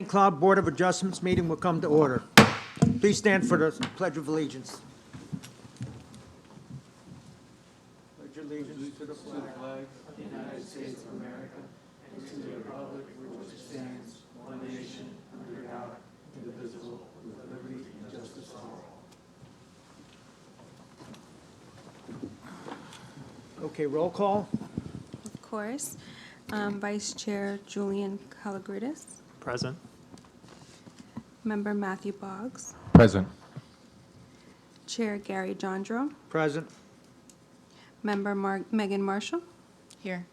Cloud Board of Adjustments meeting will come to order. Please stand for the Pledge of Allegiance. Pledge allegiance to the flag of the United States of America and to the republic for which it stands, one nation, under God, indivisible, with liberty and justice for all. Okay, roll call. Of course. Vice Chair Julian Kalagridis. Present. Member Matthew Boggs. Present. Chair Gary Jondro. Present. Member Megan Marshall. Here.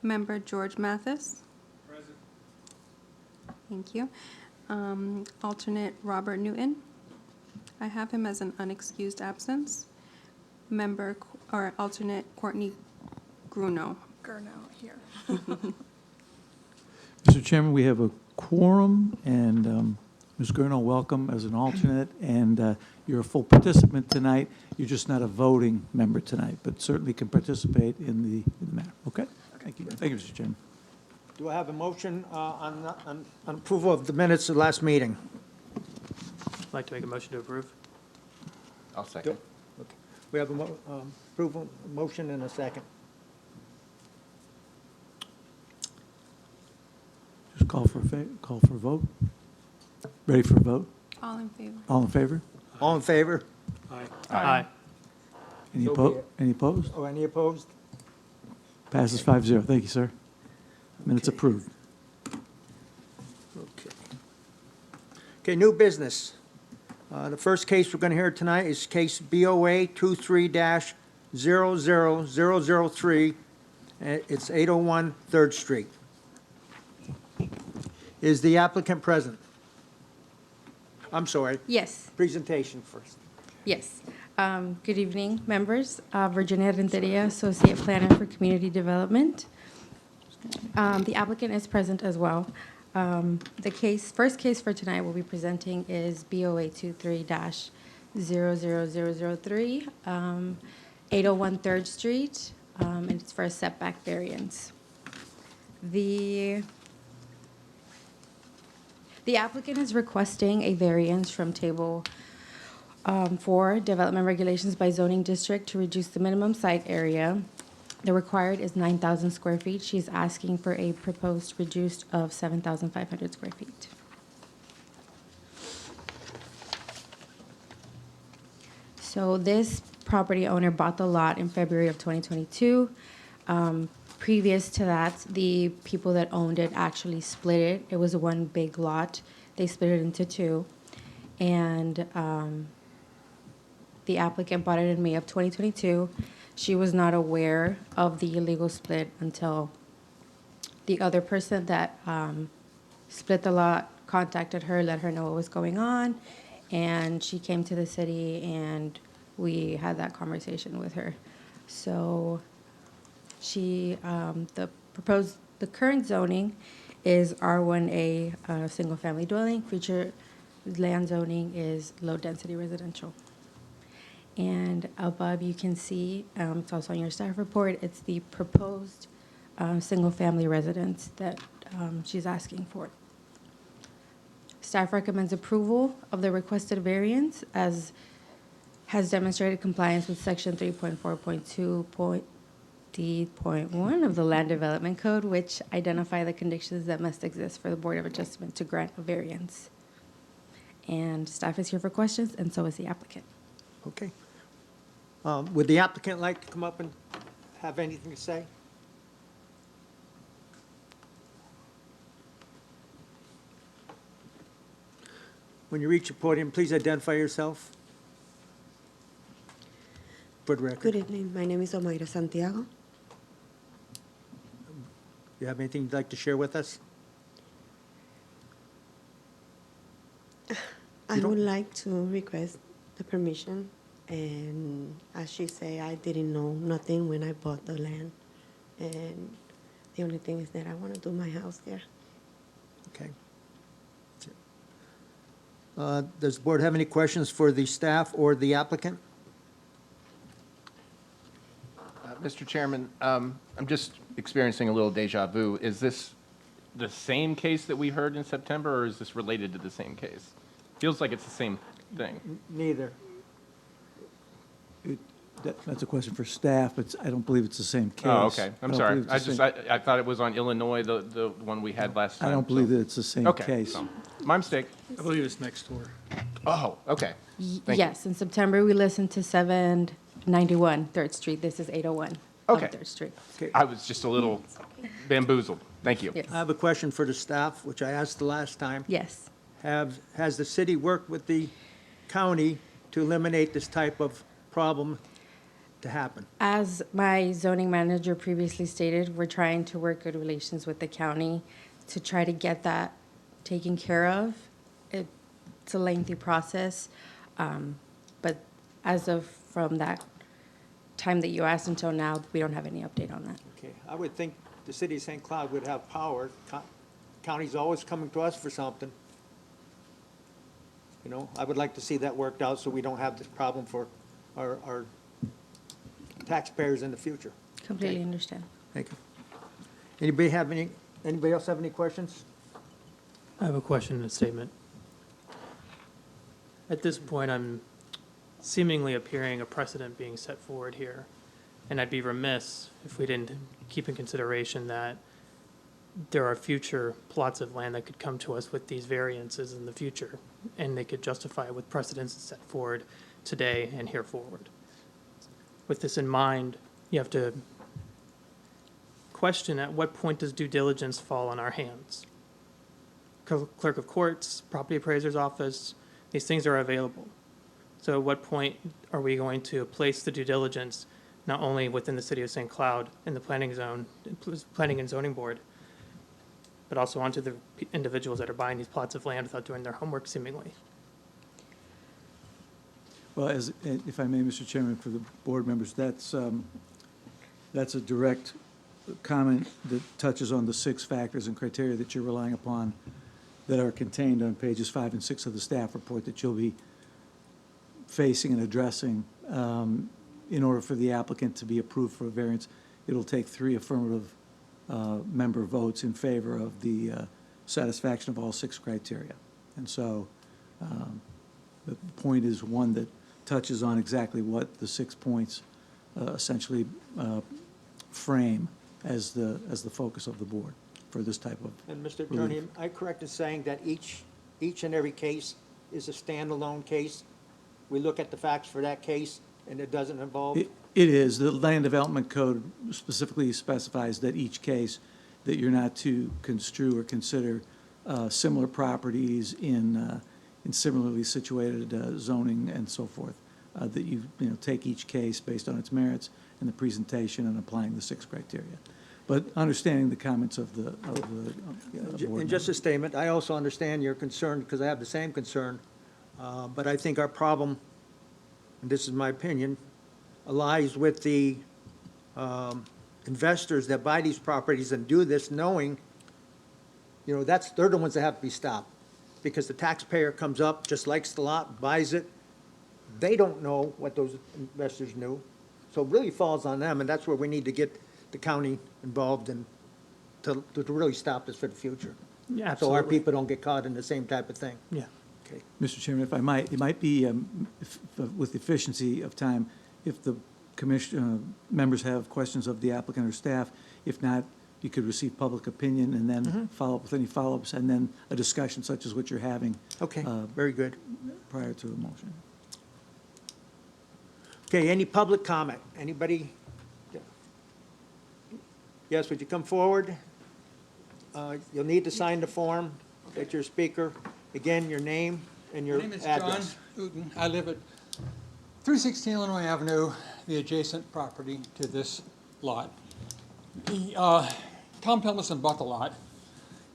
Member George Mathis. Present. Thank you. Alternate Robert Newton. I have him as an unexcused absence. Member or alternate Courtney Gruno. Here. Mr. Chairman, we have a quorum, and Ms. Gurno, welcome as an alternate, and you're a full participant tonight. You're just not a voting member tonight, but certainly can participate in the matter. Okay? Thank you. Thank you, Mr. Chairman. Do I have a motion on approval of the minutes of the last meeting? I'd like to make a motion to approve. I'll second. Okay. We have a approval motion and a second. Just call for a vote. Ready for a vote? All in favor. All in favor? All in favor? Aye. Any So be opposed? it. Any opposed? Or any opposed? Passes 5-0. Thank you, sir. Minutes Okay. approved. Okay. Okay, new business. The first case we're going to hear tonight is case BOA 23-00003. It's 801 3rd Street. Is the applicant present? I'm sorry, Yes, presentation first. yes. Good evening, members. Virginia Renteria, Associate Planner for Community Development. The applicant is present as well. The first case for tonight we'll be presenting is BOA 23-00003, 801 3rd Street, and it's for a setback variance. The applicant is requesting a variance from Table 4, Development Regulations by Zoning District to reduce the minimum site area. The required is 9,000 square feet. She's asking for a proposed reduced of 7,500 square feet. So this property owner bought the lot in February of 2022. Previous to that, the people that owned it actually split it. It was one big lot. They split it into two. And the applicant bought it in May of 2022. She was not aware of the illegal split until the other person that split the lot contacted her, let her know what was going on. And she came to the city and we had that conversation with her. So the current zoning is R1A, single family dwelling. Future land zoning is low density residential. And above you can see, it's also on your staff report, it's the proposed single family residence that she's asking for. Staff recommends approval of the requested variance as has demonstrated compliance with section 3.4.2.D.1 of the Land Development Code, which identify the conditions that must exist for the Board of Adjustment to grant a variance. And staff is here for questions, and so is the applicant. Okay. Would the applicant like to come up and have anything to say? When you reach the podium, please identify yourself. For the record. Good evening. My name is Omaira Santiago. You have anything you'd like to share with us? I don't- would like to request the permission, and as she say, I didn't know nothing when I bought the land, and the only thing is that I want to do my house there. Okay. Does the board have any questions for the staff or the applicant? Mr. Chairman, I'm just experiencing a little deja vu. Is this the same case that we heard in September, or is this related to the same case? Feels like it's the same thing. Neither. That's a question for staff, but I don't believe it's the same case. Oh, okay. I I'm don't sorry. believe I it's the just, same- I thought it was on Illinois, the one we had last time. I don't so- believe that it's the same Okay, case. so, my mistake. I believe it's next door. Oh, okay. Thank you. Yes, in September, we listened to 791 Third Street. This is 801 of Okay. Third Street. I was just a little bamboozled. Thank you. Yes. I have a question for the staff, which I asked the last time. Yes. Has the city worked with the county to eliminate this type of problem to happen? As my zoning manager previously stated, we're trying to work good relations with the county to try to get that taken care of. It's a lengthy process, but as of from that time that you asked until now, we don't have any update on that. Okay, I would think the city of St. Cloud would have power. County's always coming to us for something. You know, I would like to see that worked out so we don't have this problem for our taxpayers in the future. Completely understand. Thank you. Anybody else have any questions? I have a question and a statement. At this point, I'm seemingly appearing a precedent being set forward here, and I'd be remiss if we didn't keep in consideration that there are future plots of land that could come to us with these variances in the future, and they could justify it with precedents set forward today and here forward. With this in mind, you have to question at what point does due diligence fall on our hands? Clerk of courts, property appraiser's office, these things are available. So at what point are we going to place the due diligence not only within the city of St. Cloud in the planning and zoning board, but also onto the individuals that are buying these plots of land without doing their homework seemingly? Well, if I may, Mr. Chairman, for the board members, that's a direct comment that touches on the 6 factors and criteria that you're relying upon that are contained on pages 5 and 6 of the staff report that you'll be facing and addressing. In order for the applicant to be approved for a variance, it'll take 3 affirmative member votes in favor of the satisfaction of all 6 criteria. And so the point is one that touches on exactly what the 6 points essentially frame as the focus of the board for this type of And Mr. Attorney, am I correct in saying that each and every case is a standalone case? We look at the facts for that case, and it doesn't involve? It is. The Land Development Code specifically specifies that each case, that you're not to construe or consider similar properties in similarly situated zoning and so forth, that you take each case based on its merits and the presentation and applying the 6 criteria. But understanding the comments of the board And just a members. statement, I also understand your concern, because I have the same concern, but I think our problem, and this is my opinion, lies with the investors that buy these properties and do this knowing, they're the ones that have to be stopped. Because the taxpayer comes up, just likes the lot, buys it. They don't know what those investors knew. So it really falls on them, and that's where we need to get the county involved and to really stop this for the future. Yeah, So our absolutely. people don't get caught in the same type of thing. Yeah. Okay. Mr. Chairman, if I might, it might be, with efficiency of time, if the commission, members have questions of the applicant or staff. If not, you could receive public opinion and then follow up with any follow-ups, and then a discussion such as what you're having Okay, very good. prior to the motion. Okay, any public comment? Anybody? Yes, would you come forward? You'll need to sign the form, get your speaker. Again, your name and your My name is address. John Uten. I live at 316 Illinois Avenue, the adjacent property to this lot. Tom Pelmison bought the lot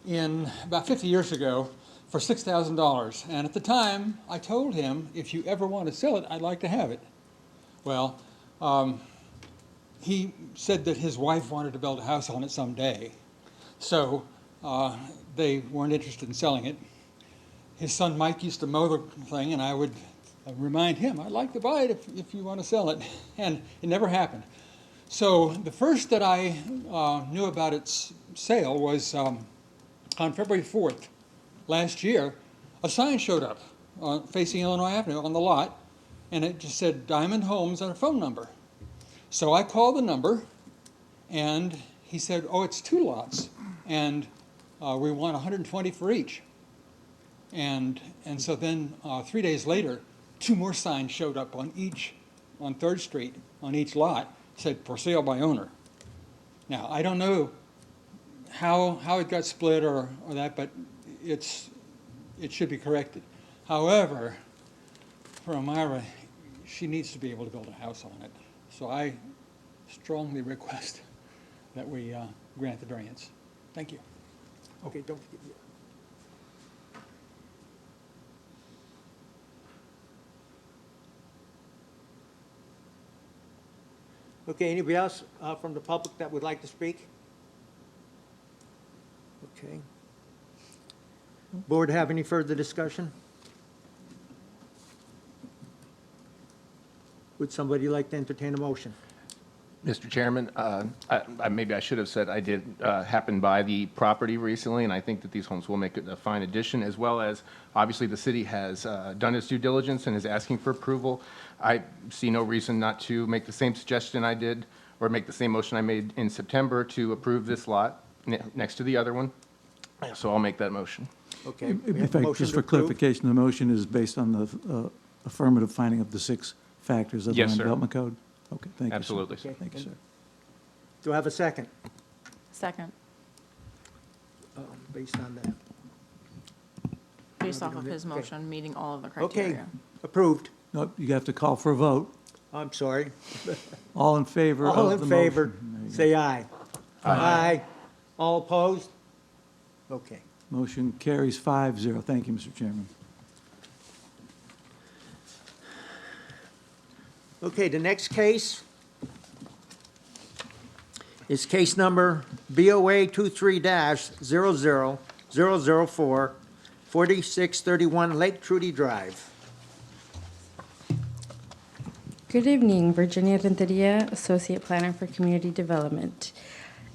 in about 50 years ago for $6,000. And at the time, I told him, if you ever want to sell it, I'd like to have it. Well, he said that his wife wanted to build a house on it someday. So they weren't interested in selling it. His son Mike used to mow the thing, and I would remind him, I'd like to buy it if you want to sell it. And it never happened. So the first that I knew about its sale was on February 4th last year, a sign showed up facing Illinois Avenue on the lot, and it just said Diamond Homes and a phone number. So I called the number, and he said, oh, it's 2 lots, and we want 120 for each. And so then 3 days later, 2 more signs showed up on 3rd Street, on each lot, said for sale by owner. Now, I don't know how it got split or that, but it should be corrected. However, for Amira, she needs to be able to build a house on it. So I strongly request that we grant the variance. Thank you. Okay, don't forget. Okay, anybody else from the public that would like to speak? Okay. Board have any further discussion? Would somebody like to entertain a motion? Mr. Chairman, maybe I should have said I did happen by the property recently, and I think that these homes will make it a fine addition, as well as, obviously, the city has done its due diligence and is asking for approval. I see no reason not to make the same suggestion I did, or make the same motion I made in September to approve this lot next to the other one. So I'll make that motion. Okay. we In have a fact, motion just to for approve. clarification, the motion is based on the affirmative finding of the 6 factors of the Yes, Land sir. Development Code? Okay, thank you, sir. Absolutely, sir. Thank you, sir. Do I have a second? Second, Based on that. based off of his Okay. motion, meeting all of the Okay, criteria. approved. No, you have to call for a vote. I'm sorry. All in favor of the All motion? in favor, There you go. say aye. Aye. All opposed? Okay. Motion carries 5-0. Thank you, Mr. Chairman. Okay, the next case is case number BOA 23-00004, 4631 Lake Trudy Drive. Good evening, Virginia Renteria, Associate Planner for Community Development.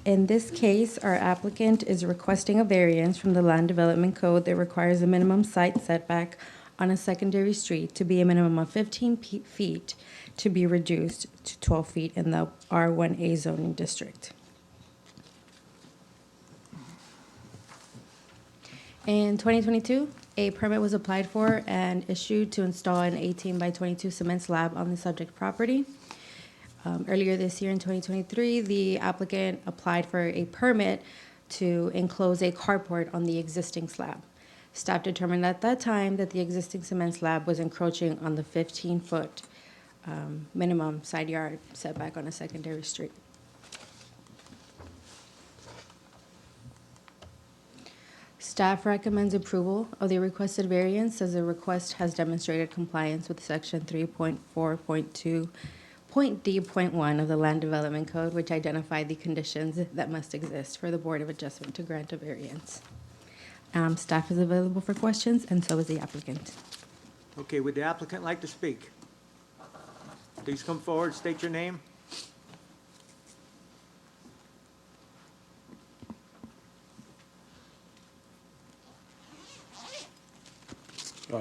In this case, our applicant is requesting a variance from the Land Development Code that requires a minimum site setback on a secondary street to be a minimum of 15 feet to be reduced to 12 feet in the R1A zoning district. In 2022, a permit was applied for and issued to install an 18 by 22 cement slab on the subject property. Earlier this year in 2023, the applicant applied for a permit to enclose a carport on the existing slab. Staff determined at that time that the existing cement slab was encroaching on the 15-foot minimum side yard setback on a secondary street. Staff recommends approval of the requested variance as the request has demonstrated compliance with Section 3.4.2.d.1 of the Land Development Code, which identify the conditions that must exist for the Board of Adjustment to grant a variance. Staff is available for questions, and so is the applicant. Okay, would the applicant like to speak? Please come forward, state your name.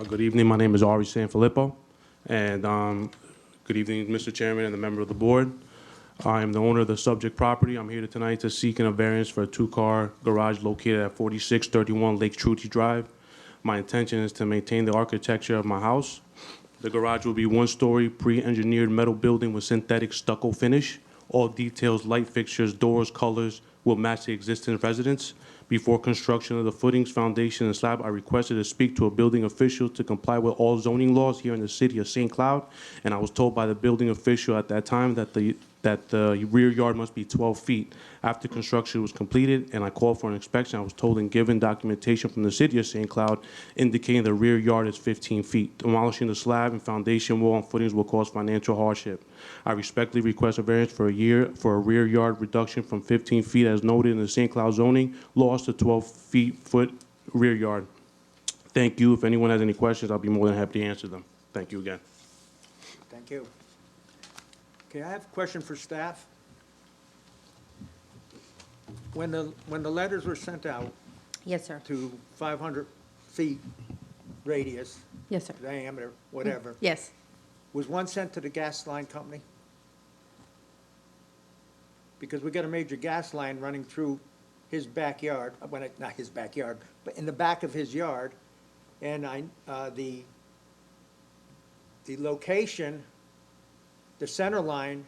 Good evening. My name is Ari Sanfilippo, and good evening, Mr. Chairman and the member of the board. I am the owner of the subject property. I'm here tonight to seek a variance for a 2-car garage located at 4631 Lake Trudy Drive. My intention is to maintain the architecture of my house. The garage will be 1-story, pre-engineered metal building with synthetic stucco finish. All details, light fixtures, doors, colors will match the existing residence. Before construction of the footings, foundation, and slab, I requested to speak to a building official to comply with all zoning laws here in the city of St. Cloud. And I was told by the building official at that time that the rear yard must be 12 feet. After construction was completed and I called for an inspection, I was told and given documentation from the city of St. Cloud indicating the rear yard is 15 feet. Demolishing the slab and foundation wall and footings will cause financial hardship. I respectfully request a variance for a rear yard reduction from 15 feet as noted in the St. Cloud zoning laws to 12 foot rear yard. Thank you. If anyone has any questions, I'll be more than happy to answer them. Thank you again. Thank you. Okay, I have a question for staff. When the letters were sent out Yes, sir. to 500 feet radius, Yes, sir. diameter, whatever, Yes. was one sent to the gas line company? Because we got a major gas line running through his backyard, not his backyard, but in the back of his yard. And the location, the center line,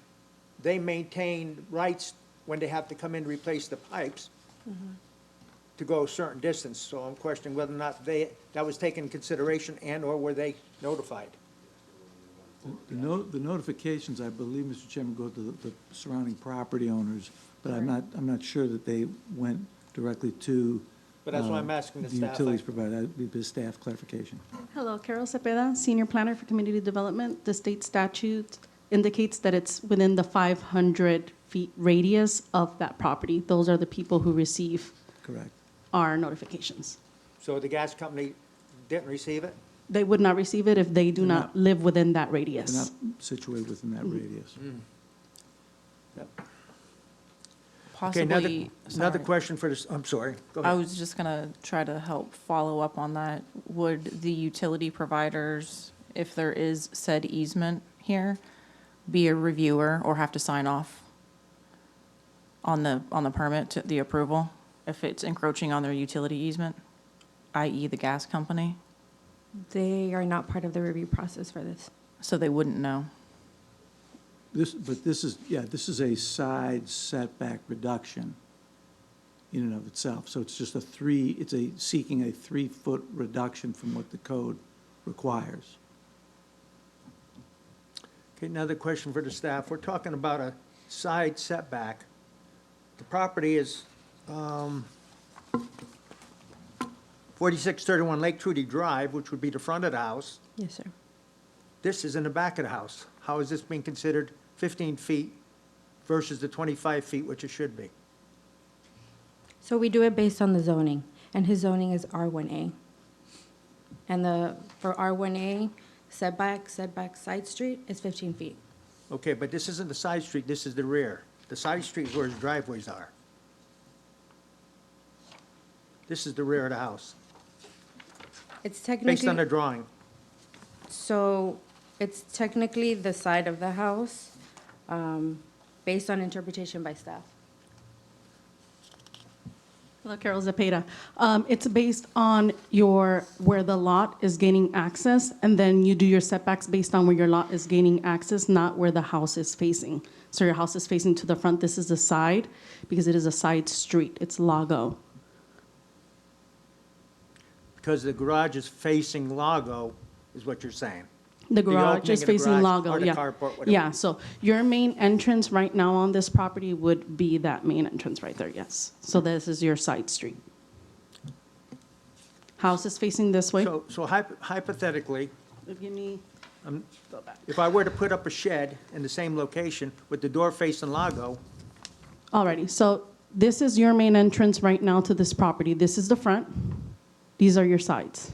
they maintain rights when they have to come in to replace the pipes to go a certain distance. So I'm questioning whether or not that was taken into consideration and/or were they notified? The notifications, I believe, Mr. Chairman, go to the surrounding property owners, but I'm not sure that they went directly to. But that's why I'm asking the staff. utilities provider. That'd be the staff clarification. Hello, Carol Cepeda, Senior Planner for Community Development. The state statute indicates that it's within the 500 feet radius of that property. Those are the people who receive Correct. our notifications. So the gas company didn't receive it? They would not receive it if they do They're not not- live within that They're radius. not situated within that radius. Yep. Okay, Possibly, another sorry. question for this, I'm sorry, go I ahead. was just gonna try to help follow up on that. Would the utility providers, if there is said easement here, be a reviewer or have to sign off on the permit, to the approval, if it's encroaching on their utility easement, i.e. the gas company? They are not part of the review process for this. So they wouldn't know. But this is a side setback reduction in and of itself. So it's just seeking a 3-foot reduction from what the code requires. Okay, another question for the staff. We're talking about a side setback. The property is 4631 Lake Trudy Drive, which would be the front of the house. Yes, sir. This is in the back of the house. How is this being considered 15 feet versus the 25 feet, which it should be? So we do it based on the zoning, and his zoning is R1A. And for R1A, setback side street is 15 feet. Okay, but this isn't the side street, this is the rear. The side street is where his driveways are. This is the rear of the house, It's technically. based on the drawing. So it's technically the side of the house, based on interpretation by staff. Hello, Carol Cepeda. It's based on where the lot is gaining access, and then you do your setbacks based on where your lot is gaining access, not where the house is facing. So your house is facing to the front, this is the side, because it is a side street, it's Lago. Because the garage is facing Lago, is what you're saying. The garage opening is of the facing garage Lago, or the yeah. carport, whatever. Yeah, so your main entrance right now on this property would be that main entrance right there, yes. So this is your side street. House is facing this way. So hypothetically, If you need, if I were to put up a shed in the same location with the door facing Lago, alrighty, so this is your main entrance right now to this property. This is the front. These are your sides.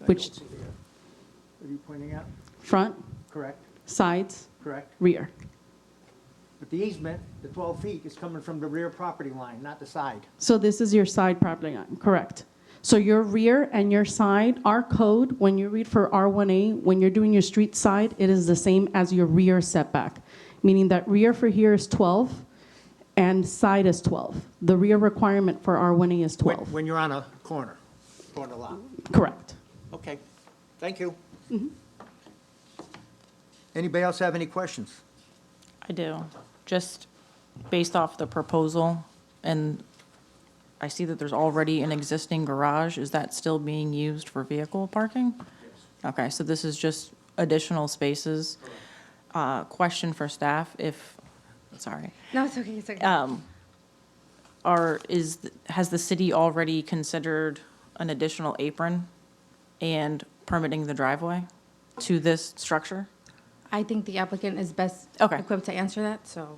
Which, what are you pointing out? front, Correct, sides, correct. rear. But the easement, the 12 feet, is coming from the rear property line, not the side. So this is your side property line, correct. So your rear and your side, our code, when you read for R1A, when you're doing your street side, it is the same as your rear setback, meaning that rear for here is 12 and side is 12. The rear requirement for R1A is 12. When you're on a corner lot. Correct. Okay, thank you. Anybody else have any questions? I do. Just based off the proposal, and I see that there's already an existing garage. Is that still being used for vehicle parking? Okay, so this is just additional spaces. Question for staff, sorry. No, it's okay, it's okay. Has the city already considered an additional apron and permitting the driveway to this structure? I think the applicant is best Okay. equipped to answer that, so.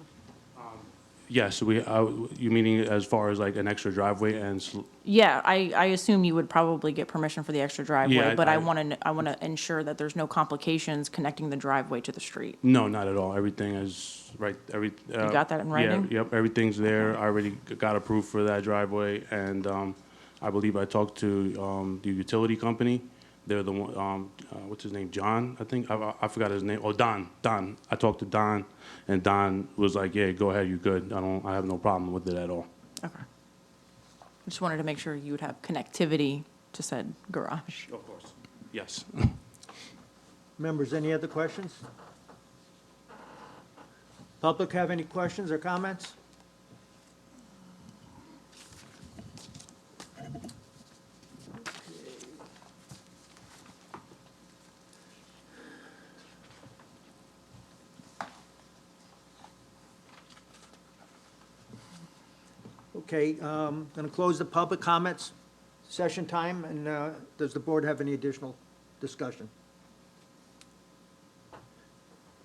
Yes, you meaning as far as like an extra driveway and, Yeah, I assume you would probably get permission for the extra driveway, Yeah, but I I- want to ensure that there's no complications connecting the driveway to the street. no, not at all. Everything is right, you got that in writing? Yep, everything's there. I already got approved for that driveway, and I believe I talked to the utility company. They're the one, what's his name, John, I think? I forgot his name. Oh, Don. I talked to Don, and Don was like, yeah, go ahead, you're good. I have no problem with it at all. Okay. I just wanted to make sure you would have connectivity to said garage. Of course. Yes. Members, any other questions? Public have any questions or comments? Okay, going to close the public comments session time, and does the board have any additional discussion?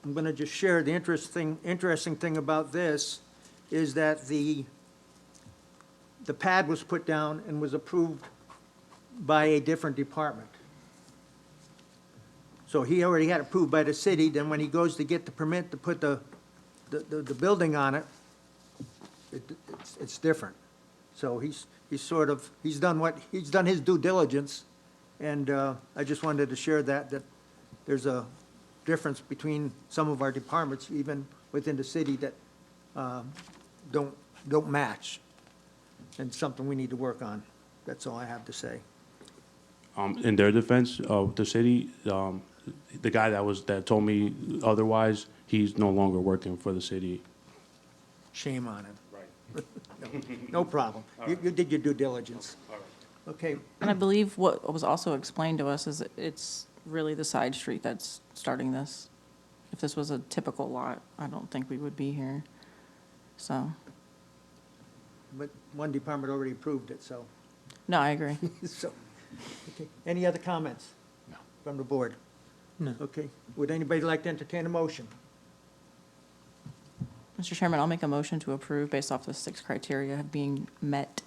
I'm going to just share the interesting thing about this is that the pad was put down and was approved by a different department. So he already had approved by the city, then when he goes to get the permit to put the building on it, it's different. So he's done his due diligence, and I just wanted to share that there's a difference between some of our departments, even within the city, that don't match, and something we need to work on. That's all I have to say. In their defense, the city, the guy that told me otherwise, he's no longer working for the city. Shame on him. Right. No problem. You did your due diligence. All right. Okay, And I believe what was also explained to us is it's really the side street that's starting this. If this was a typical lot, I don't think we would be here. So, but one department already approved it, so. no, I agree. So, okay. Any other comments? No. From the board? No. Okay. Would anybody like to entertain a motion? Mr. Chairman, I'll make a motion to approve based off the 6 criteria being met.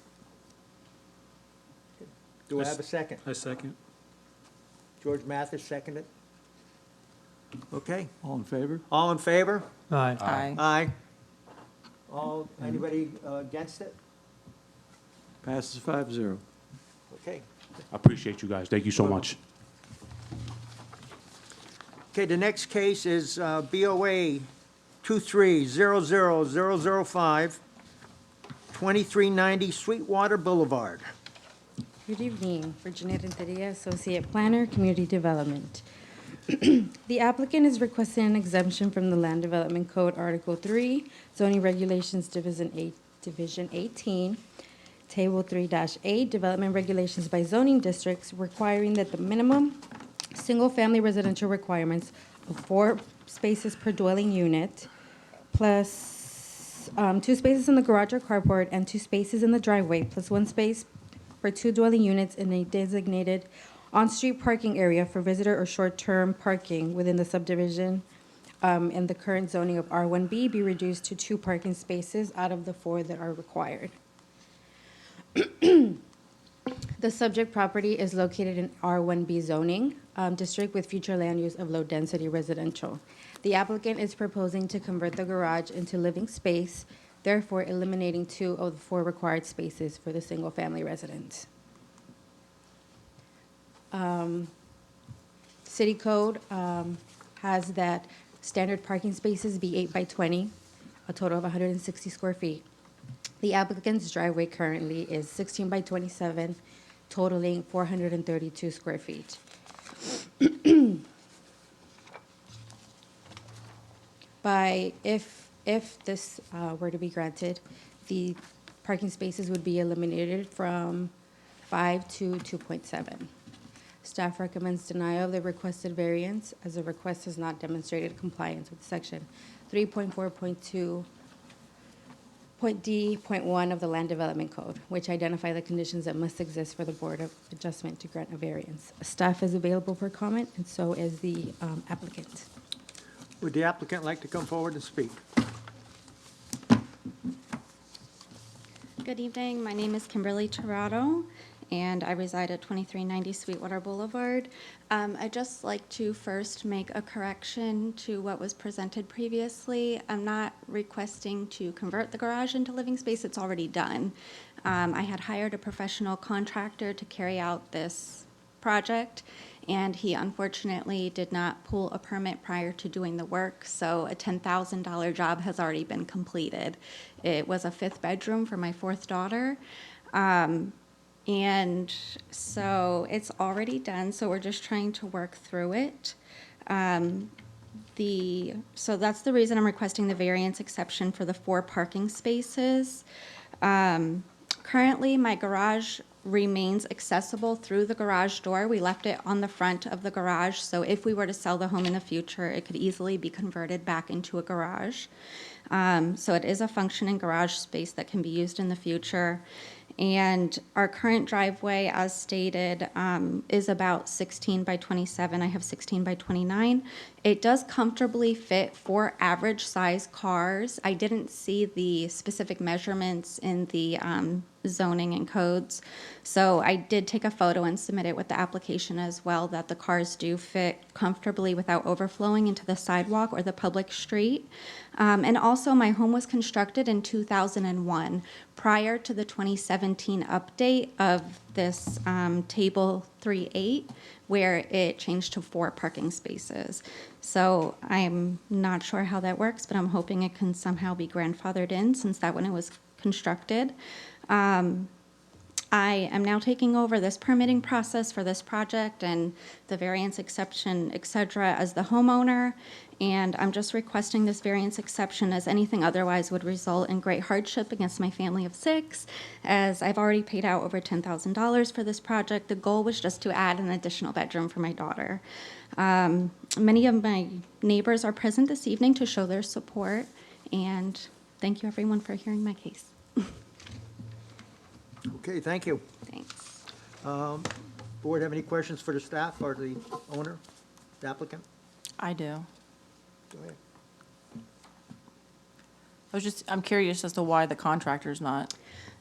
Do I have a second? I second. George Mathis seconded. Okay. All in favor? All in favor? Aye. Aye. Aye. Anybody against it? Passes 5-0. Okay. I appreciate you guys. Thank you so much. Okay, the next case is BOA 2300005, 2390 Sweetwater Boulevard. Good evening, Virginia Renteria, Associate Planner, Community Development. The applicant is requesting an exemption from the Land Development Code, Article 3, Zoning Regulations, Division 18, Table 3-8, Development Regulations by Zoning Districts, requiring that the minimum single-family residential requirements of 4 spaces per dwelling unit, plus 2 spaces in the garage or carport, and 2 spaces in the driveway, plus 1 space for 2 dwelling units in a designated on-street parking area for visitor or short-term parking within the subdivision, and the current zoning of R1B be reduced to 2 parking spaces out of the 4 that are required. The subject property is located in R1B zoning district with future land use of low-density residential. The applicant is proposing to convert the garage into living space, therefore eliminating 2 of the 4 required spaces for the single-family residence. City code has that standard parking spaces be 8 by 20, a total of 160 square feet. The applicant's driveway currently is 16 by 27, totaling 432 square feet. If this were to be granted, the parking spaces would be eliminated from 5 to 2.7. Staff recommends denial of the requested variance as the request has not demonstrated compliance with section 3.4.2 .D.1 of the Land Development Code, which identify the conditions that must exist for the Board of Adjustment to grant a variance. Staff is available for comment, and so is the applicant. Would the applicant like to come forward and speak? Good evening. My name is Kimberly Tirado, and I reside at 2390 Sweetwater Boulevard. I'd just like to first make a correction to what was presented previously. I'm not requesting to convert the garage into living space. It's already done. I had hired a professional contractor to carry out this project, and he unfortunately did not pull a permit prior to doing the work, so a $10,000 job has already been completed. It was a 5th bedroom for my 4th daughter, and so it's already done, so we're just trying to work through it. So that's the reason I'm requesting the variance exception for the 4 parking spaces. Currently, my garage remains accessible through the garage door. We left it on the front of the garage, so if we were to sell the home in the future, it could easily be converted back into a garage. So it is a functioning garage space that can be used in the future. And our current driveway, as stated, is about 16 by 27. I have 16 by 29. It does comfortably fit 4 average size cars. I didn't see the specific measurements in the zoning and codes. So I did take a photo and submit it with the application as well, that the cars do fit comfortably without overflowing into the sidewalk or the public street. And also, my home was constructed in 2001, prior to the 2017 update of this Table 3.8, where it changed to 4 parking spaces. So I'm not sure how that works, but I'm hoping it can somehow be grandfathered in, since that when it was constructed. I am now taking over this permitting process for this project and the variance exception, et cetera, as the homeowner. And I'm just requesting this variance exception, as anything otherwise would result in great hardship against my family of 6, as I've already paid out over $10,000 for this project. The goal was just to add an additional bedroom for my daughter. Many of my neighbors are present this evening to show their support, and thank you everyone for hearing my case. Okay, thank you. Thanks. Board have any questions for the staff or the owner, the applicant? I do. Go ahead. I'm curious as to why the contractor's not.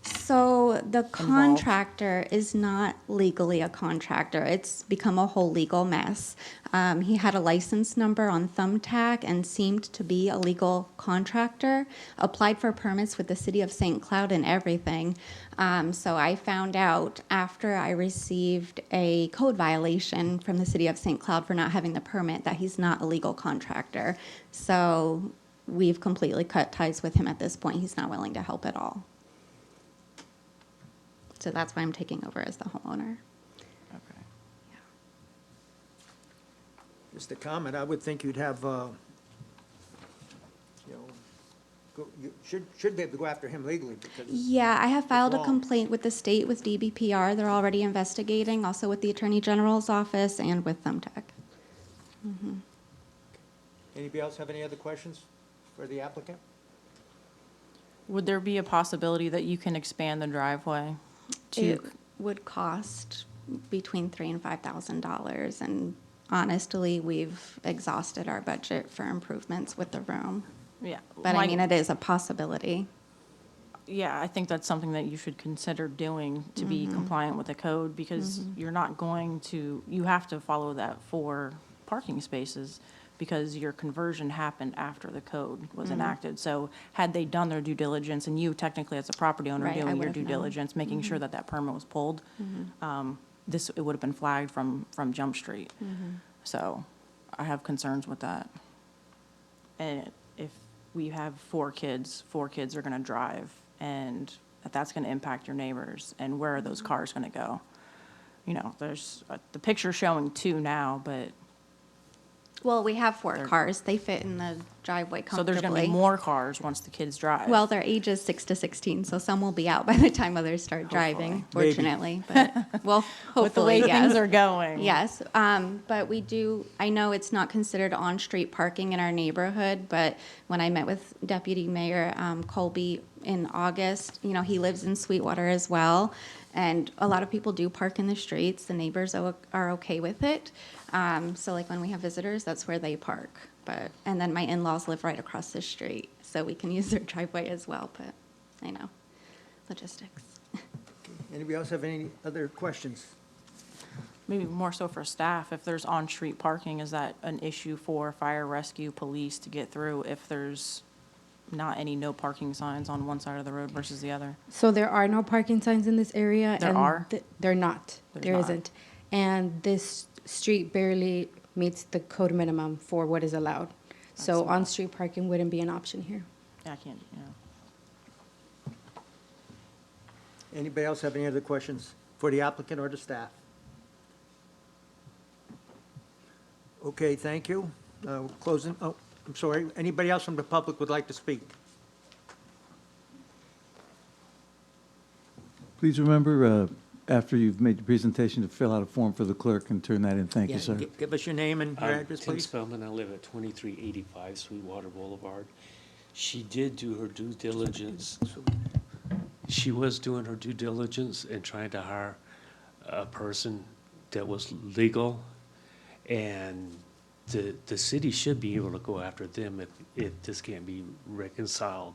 So the contractor is not legally a contractor. It's become a whole legal mess. He had a license number on Thumbtack and seemed to be a legal contractor, applied for permits with the city of St. Cloud and everything. So I found out after I received a code violation from the city of St. Cloud for not having the permit that he's not a legal contractor. So we've completely cut ties with him at this point. He's not willing to help at all. So that's why I'm taking over as the homeowner. Okay. Just a comment, I would think you'd have, you should be able to go after him legally because. Yeah, I have filed a wrong. complaint with the state, with DBPR. They're already investigating, also with the Attorney General's office and with Thumbtack. Anybody else have any other questions for the applicant? Would there be a possibility that you can expand the driveway to? It would cost between $3,000 and $5,000, and honestly, we've exhausted our budget for improvements with the room. Yeah. But I mean, it is a possibility. Yeah, I think that's something that you should consider doing to be compliant with the code, because you're not going to, you have to follow that for parking spaces, because your conversion happened after the code was enacted. So had they done their due diligence, and you technically as a property owner Right, I doing your would've due known. diligence, making sure that that permit was pulled, it would have been flagged from Jump Street. So I have concerns with that. And if we have 4 kids are going to drive, and that's going to impact your neighbors, and where are those cars going to go? You know, there's, the picture's showing 2 now, but Well, we have 4 cars. They fit in the driveway so comfortably. there's going to be more cars once the kids drive. Well, their ages 6 to 16, so some will be out by the time others start driving, Maybe. fortunately. But, well, hopefully, With the way yes. things are going. Yes, but we do, I know it's not considered on-street parking in our neighborhood, but when I met with Deputy Mayor Colby in August, you know, he lives in Sweetwater as well, and a lot of people do park in the streets. The neighbors are okay with it. So like when we have visitors, that's where they park. And then my in-laws live right across the street, so we can use their driveway as well, but I know, logistics. Anybody else have any other questions? Maybe more so for staff, if there's on-street parking, is that an issue for fire, rescue, police to get through if there's not any no parking signs on one side of the road versus the other? So there are no parking signs in this area. There and are? They're not. There's There not. isn't. And this street barely meets the code minimum for what is allowed. So That's not- on-street parking wouldn't be an option here. Yeah, I can't, Anybody else have any other questions for the applicant or the staff? Okay, thank you. Closing, oh, I'm sorry. Anybody else from the public would like to speak? Please remember, after you've made your presentation, to fill out a form for the clerk and turn that in. Thank you, Yeah, sir. Give us your name and your I'm address, Tim please. Spellman. I live at 2385 Sweetwater Boulevard. She did do her due diligence. She was doing her due diligence and trying to hire a person that was legal. And the city should be able to go after them if this can't be reconciled.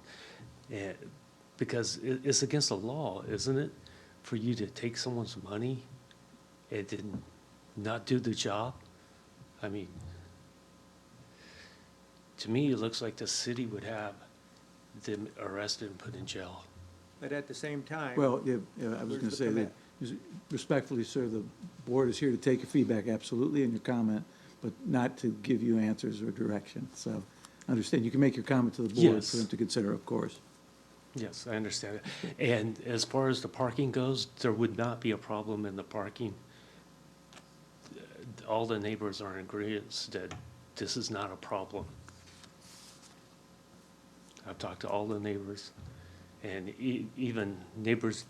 Because it's against the law, isn't it? For you to take someone's money and then not do the job? I mean, to me, it looks like the city would have them arrested and put in jail. But at the same time. Well, yeah, I was Where's going to the say that, respectfully, sir, the board is here to take your feedback, absolutely, and your comment, but not to give you answers or direction. So, understand, you can make your comment to the board Yes. for them to consider, of course. Yes, I understand it. And as far as the parking goes, there would not be a problem in the parking. All the neighbors are in agreement that this is not a problem. I've talked to all the neighbors, and even neighbors,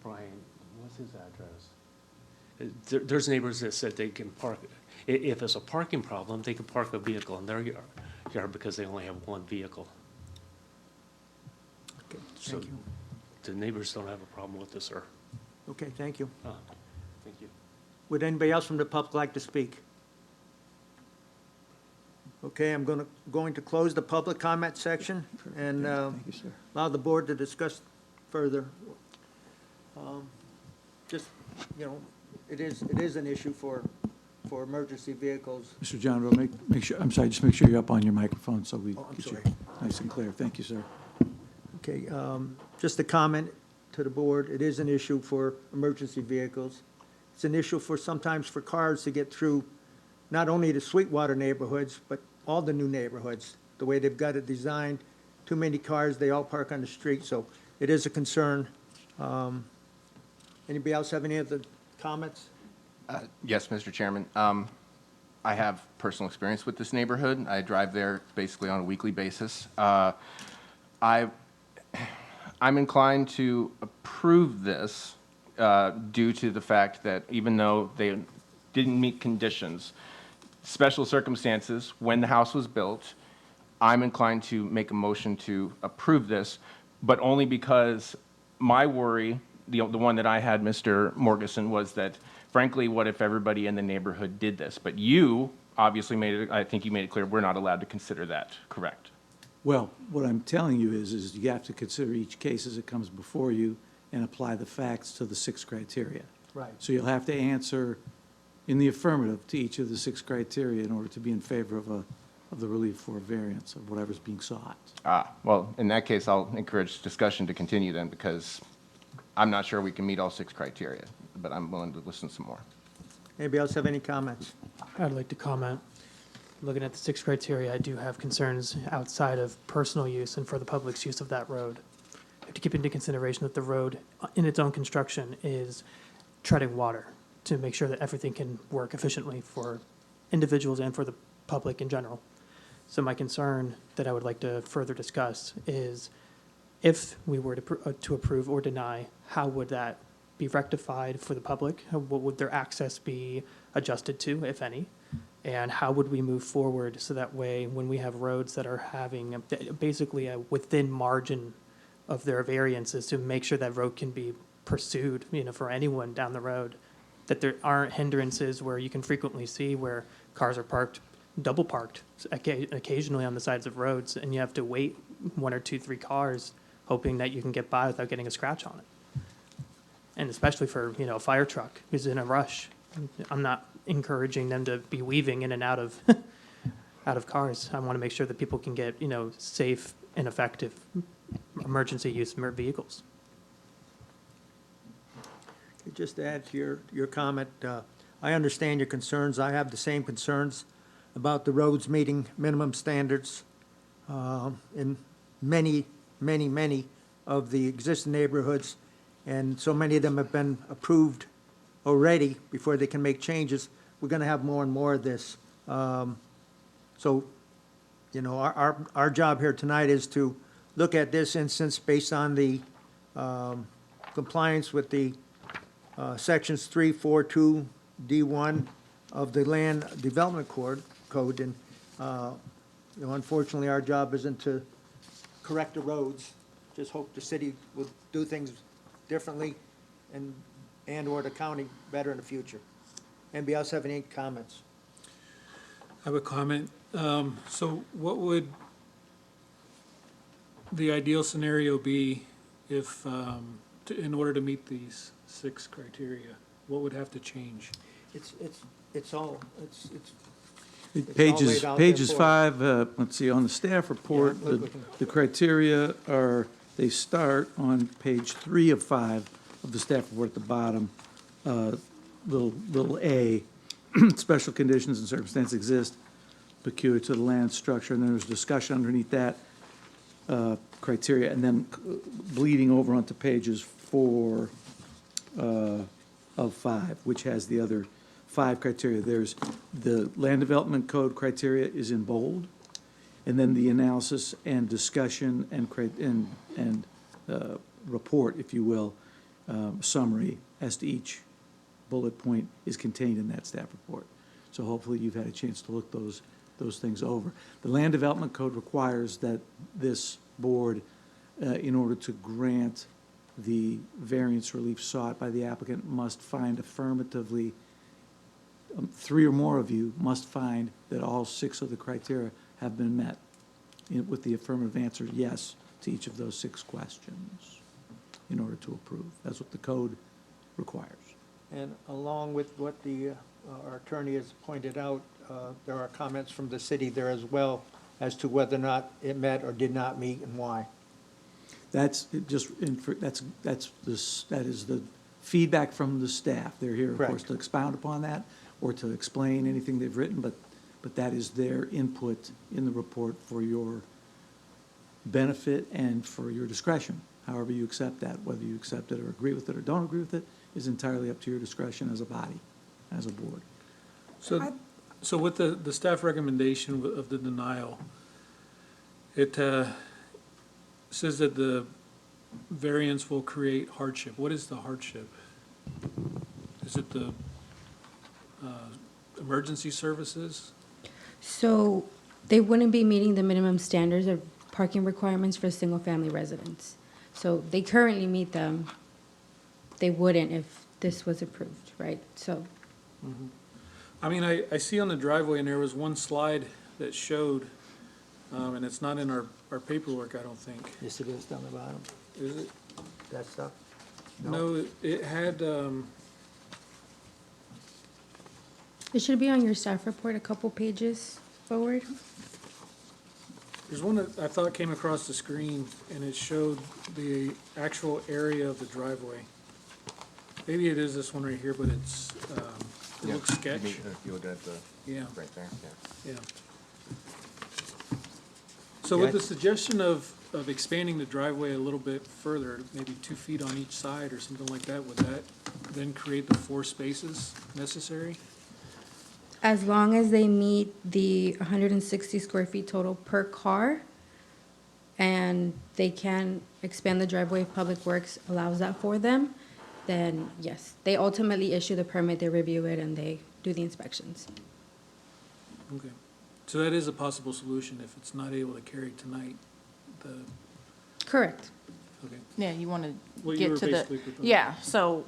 Brian, what's his address? There's neighbors that said they can park, if it's a parking problem, they can park a vehicle in their yard because they only have one vehicle. Okay, So thank you. the neighbors don't have a problem with this, sir. Okay, thank you. Thank you. Would anybody else from the public like to speak? Okay, I'm going to close the public comment section and Thank you, sir. allow the board to discuss further. Just, you know, it is an issue for emergency vehicles. Mr. John Rowe, make sure, I'm sorry, just make sure you're up on your microphone so we Oh, I'm get you sorry. nice and clear. Thank you, sir. Okay, just a comment to the board, it is an issue for emergency vehicles. It's an issue sometimes for cars to get through not only the Sweetwater neighborhoods, but all the new neighborhoods. The way they've got it designed, too many cars, they all park on the street, so it is a concern. Anybody else have any other comments? Yes, Mr. Chairman. I have personal experience with this neighborhood. I drive there basically on a weekly basis. I'm inclined to approve this due to the fact that even though they didn't meet conditions, special circumstances, when the house was built, I'm inclined to make a motion to approve this, but only because my worry, the one that I had, Mr. Morgeson, was that, frankly, what if everybody in the neighborhood did this? But you obviously I think you made it clear, we're not allowed to consider that, correct? Well, what I'm telling you is you have to consider each case as it comes before you and apply the facts to the 6 criteria. Right. So you'll have to answer in the affirmative to each of the 6 criteria in order to be in favor of the relief for a variance of whatever's being sought. Well, in that case, I'll encourage discussion to continue then, because I'm not sure we can meet all 6 criteria, but I'm willing to listen some more. Anybody else have any comments? I'd like to comment. Looking at the 6 criteria, I do have concerns outside of personal use and for the public's use of that road. You have to keep into consideration that the road, in its own construction, is treading water to make sure that everything can work efficiently for individuals and for the public in general. So my concern that I would like to further discuss is if we were to approve or deny, how would that be rectified for the public? What would their access be adjusted to, if any? And how would we move forward so that way when we have roads that are having basically a within margin of their variances to make sure that road can be pursued, for anyone down the road, that there aren't hindrances where you can frequently see where cars are parked, double parked occasionally on the sides of roads, and you have to wait 1 or 2, 3 cars hoping that you can get by without getting a scratch on it. and especially for, you know, a fire truck who's in a rush. I'm not encouraging them to be weaving in and out of, out of cars. I want to make sure that people can get, you know, safe and effective emergency use vehicles. Just to add to your comment, I understand your concerns. I have the same concerns about the roads meeting minimum standards in many, many, many of the existing neighborhoods, and so many of them have been approved already before they can make changes. We're going to have more and more of this. So, you know, our job here tonight is to look at this instance based on the compliance with the sections 3, 4, 2, D1 of the Land Development Code. And, you know, unfortunately, our job isn't to correct the roads. Just hope the city will do things differently and/or the county better in the future. Anybody else have any comments? I have a comment. So what would the ideal scenario be if, in order to meet these 6 criteria? What would have to change? It's all Pages, laid out there pages for- 5, let's see, on the staff report, Yeah, we can- the criteria are, they start on page 3 of 5 of the staff report at the bottom, little A, special conditions and circumstances exist peculiar to the land structure, and then there's discussion underneath that criteria, and then bleeding over onto pages 4 of 5, which has the other 5 criteria. There's the Land Development Code criteria is in bold, and then the analysis and discussion and report, if you will, summary as to each bullet point is contained in that staff report. So hopefully you've had a chance to look those things over. The Land Development Code requires that this board, in order to grant the variance relief sought by the applicant, must find affirmatively, 3 or more of you must find that all 6 of the criteria have been met with the affirmative answer yes to each of those 6 questions in order to approve. That's what the code requires. And along with what our attorney has pointed out, there are comments from the city there as well as to whether or not it met or did not meet and why. That is the feedback from the staff. They're here, of course, Correct. to expound upon that or to explain anything they've written, but that is their input in the report for your benefit and for your discretion. However you accept that, whether you accept it or agree with it or don't agree with it, is entirely up to your discretion as a body, as a board. So with the staff recommendation of the denial, it says that the variance will create hardship. What is the hardship? Is it the emergency services? So they wouldn't be meeting the minimum standards of parking requirements for single-family residents. So they currently meet them. They wouldn't if this was approved, right? So, I mean, I see on the driveway, and there was one slide that showed, and it's not in our paperwork, I don't think. Yes, it is down the bottom. Is it? That stuff? No, it had, it should be on your staff report a couple pages forward. there's one that I thought came across the screen, and it showed the actual area of the driveway. Maybe it is this one right here, but it's, it looks sketch. If you look at the, Yeah, right there, yeah. yeah. So with the suggestion of expanding the driveway a little bit further, maybe 2 feet on each side or something like that, would that then create the 4 spaces necessary? As long as they meet the 160 square feet total per car, and they can expand the driveway if Public Works allows that for them, then yes. They ultimately issue the permit, they review it, and they do the inspections. Okay. So that is a possible solution if it's not able to carry tonight, Correct. okay. Yeah, you want What to you get were to the, basically proposing. yeah, so,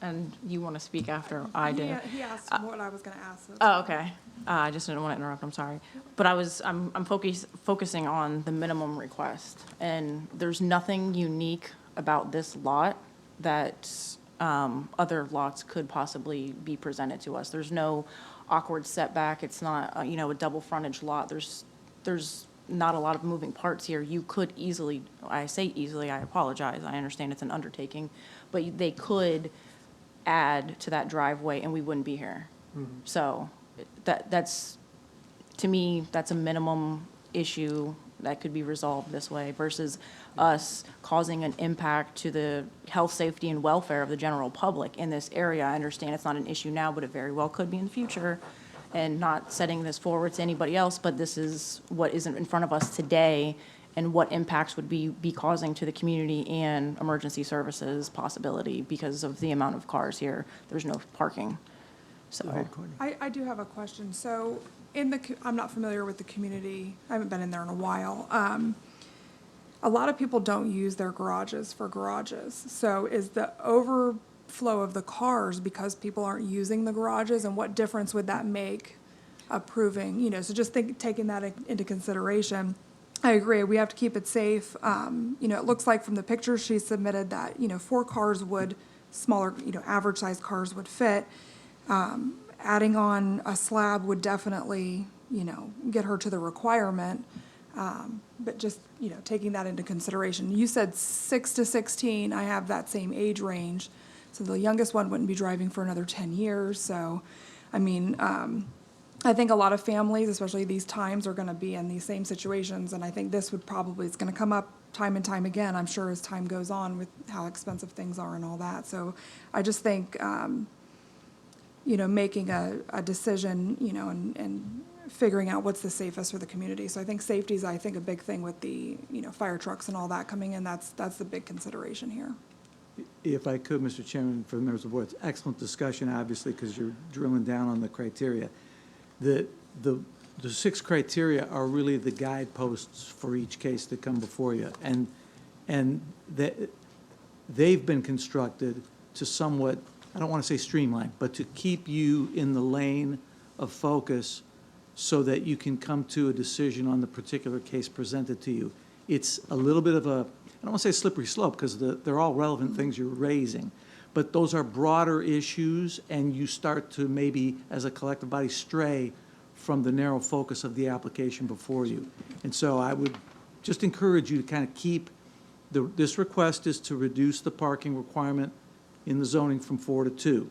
and you want to speak after I do? He asked what I was gonna ask. Oh, okay. I just didn't want to interrupt, I'm sorry. But I'm focusing on the minimum request, and there's nothing unique about this lot that other lots could possibly be presented to us. There's no awkward setback. It's not, a double frontage lot. There's not a lot of moving parts here. You could easily, I say easily, I apologize. I understand it's an undertaking, but they could add to that driveway and we wouldn't be here. So that's, to me, that's a minimum issue that could be resolved this way versus us causing an impact to the health, safety, and welfare of the general public in this area. I understand it's not an issue now, but it very well could be in the future. And not setting this forward to anybody else, but this is what is in front of us today and what impacts would be causing to the community and emergency services possibility because of the amount of cars here. There's no parking. So. I do have a question. So I'm not familiar with the community. I haven't been in there in a while. A lot of people don't use their garages for garages. So is the overflow of the cars because people aren't using the garages, and what difference would that make approving, so just taking that into consideration. I agree, we have to keep it safe. It looks like from the pictures she submitted that, 4 cars would, smaller, average sized cars would fit. Adding on a slab would definitely, get her to the requirement. But just, taking that into consideration. You said 6 to 16, I have that same age range. So the youngest one wouldn't be driving for another 10 years. So, I think a lot of families, especially these times, are going to be in these same situations. And I think this would probably, it's going to come up time and time again, I'm sure, as time goes on with how expensive things are and all that. So I just think, making a decision, and figuring out what's the safest for the community. So I think safety is, a big thing with the, fire trucks and all that coming in. That's the big consideration here. If I could, Mr. Chairman, for the members of the board, it's excellent discussion, obviously, because you're drilling down on the criteria. The 6 criteria are really the guideposts for each case that come before you. And they've been constructed to somewhat, I don't want to say streamline, but to keep you in the lane of focus so that you can come to a decision on the particular case presented to you. It's a little bit of a, I don't want to say slippery slope, because they're all relevant things you're raising, but those are broader issues, and you start to maybe, as a collective body, stray from the narrow focus of the application before you. And so I would just encourage you to kind of keep, this request is to reduce the parking requirement in the zoning from 4 to 2,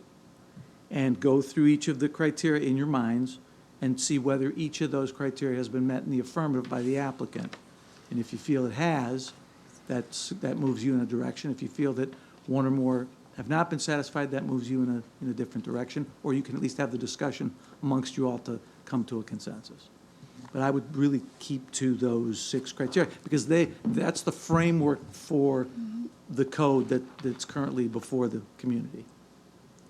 and go through each of the criteria in your minds and see whether each of those criteria has been met in the affirmative by the applicant. And if you feel it has, that moves you in a direction. If you feel that one or more have not been satisfied, that moves you in a different direction, or you can at least have the discussion amongst you all to come to a consensus. But I would really keep to those 6 criteria, because that's the framework for the code that's currently before the community.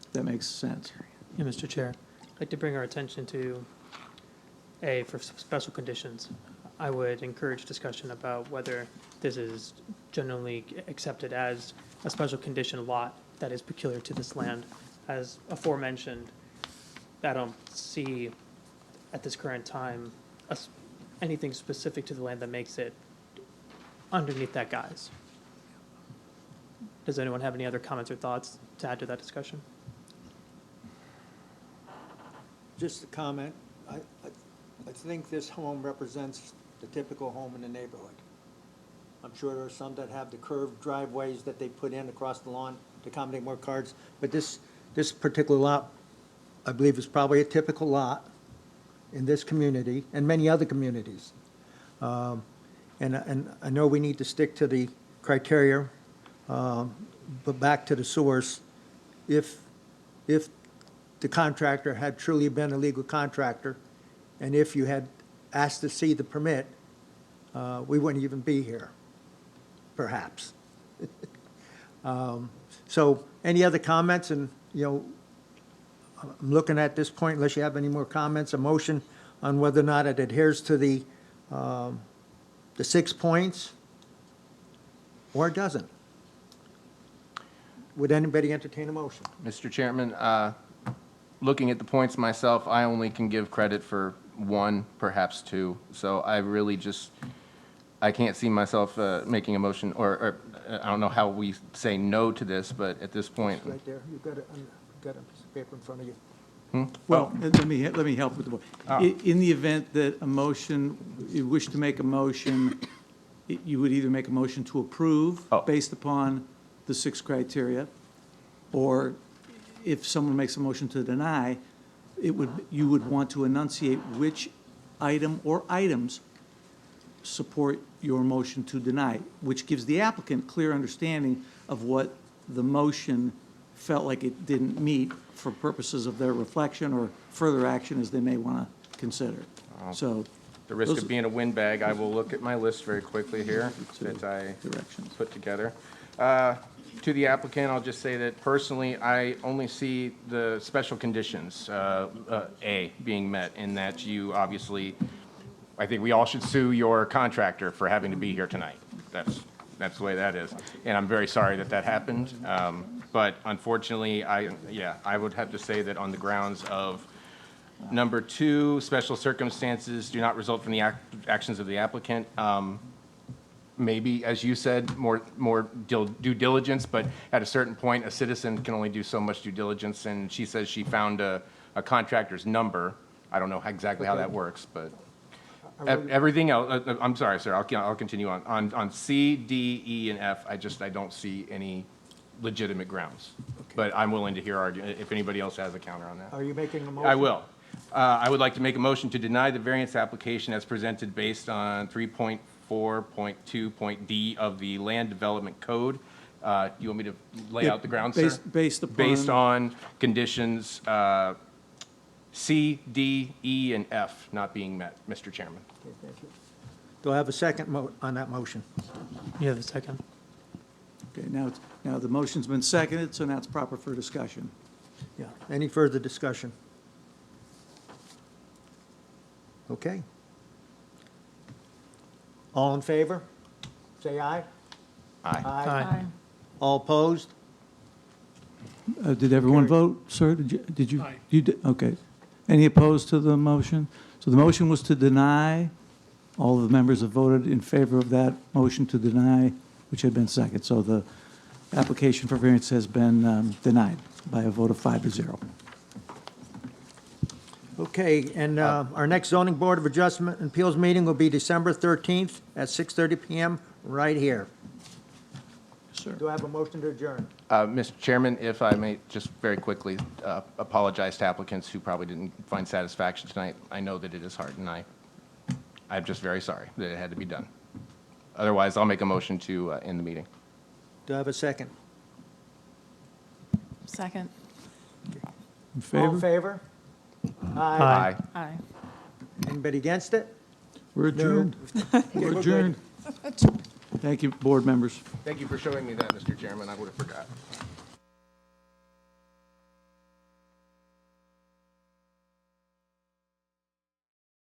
If that makes sense. Yeah, Mr. Chair, I'd like to bring our attention to for special conditions. I would encourage discussion about whether this is generally accepted as a special condition lot that is peculiar to this land. As aforementioned, I don't see at this current time anything specific to the land that makes it underneath that guise. Does anyone have any other comments or thoughts to add to that discussion? Just a comment. I think this home represents the typical home in the neighborhood. I'm sure there are some that have the curved driveways that they put in across the lawn to accommodate more cars, but this particular lot, I believe, is probably a typical lot in this community and many other communities. And I know we need to stick to the criteria, but back to the source. If the contractor had truly been a legal contractor, and if you had asked to see the permit, we wouldn't even be here, perhaps. So any other comments? And, I'm looking at this point, unless you have any more comments, a motion on whether or not it adheres to the 6 points, or it doesn't. Would anybody entertain a motion? Mr. Chairman, looking at the points myself, I only can give credit for 1, perhaps 2. So I really just I can't see myself making a motion, or I don't know how we say no to this, but at this point, Right there, you've got a piece of paper in front of you. Well, let me help with the vote. In the event that a motion, you wish to make a motion, you would either make a motion to approve Oh. based upon the 6 criteria, or if someone makes a motion to deny, you would want to enunciate which item or items support your motion to deny, which gives the applicant clear understanding of what the motion felt like it didn't meet for purposes of their reflection or further action as they may want to consider. So. the risk those of being a windbag, I will look at my list very quickly here that I Directions. put together. To the applicant, I'll just say that personally, I only see the special conditions, A, being met, in that you obviously, I think we all should sue your contractor for having to be here tonight. That's the way that is. And I'm very sorry that that happened. But unfortunately, I would have to say that on the grounds of number 2, special circumstances do not result from the actions of the applicant. Maybe, as you said, more due diligence, but at a certain point, a citizen can only do so much due diligence, and she says she found a contractor's number. I don't know exactly how that works, but everything else, I'm sorry, sir, I'll continue on. On C, D, E, and F, I don't see any legitimate grounds. But I'm willing to hear argument if anybody else has a counter on that. Are you making a motion? I will. I would like to make a motion to deny the variance application as presented based on 3.4.2.d of the Land Development Code. You want me to lay out the grounds, sir? Based upon. Based on conditions C, D, E, and F not being met, Mr. Chairman. Okay, thank you. Do I have a second on that motion? You have a second? Okay, now the motion's been seconded, so now it's proper for discussion. Yeah. Any further discussion? Okay. All in favor? Say aye. Aye. Aye. All opposed? Did everyone vote, sir? Did you? You did, okay. Any opposed to the motion? So the motion was to deny. All of the members have voted in favor of that motion to deny, which had been second. So the application for variance has been denied by a vote of 5-0. Okay, and our next zoning board of adjustment and appeals meeting will be December 13th at 6:30 PM right here. Sir. Do I have a motion to adjourn? Mr. Chairman, if I may, just very quickly, apologize to applicants who probably didn't find satisfaction tonight. I know that it is hard, and I'm just very sorry that it had to be done. Otherwise, I'll make a motion to end the meeting. Do I have a second? Second. In All in favor? favor? Aye. Aye. Anybody against it? We're adjourned. We're adjourned. Thank you, board members. Thank you for showing me that, Mr. Chairman. I would have forgot.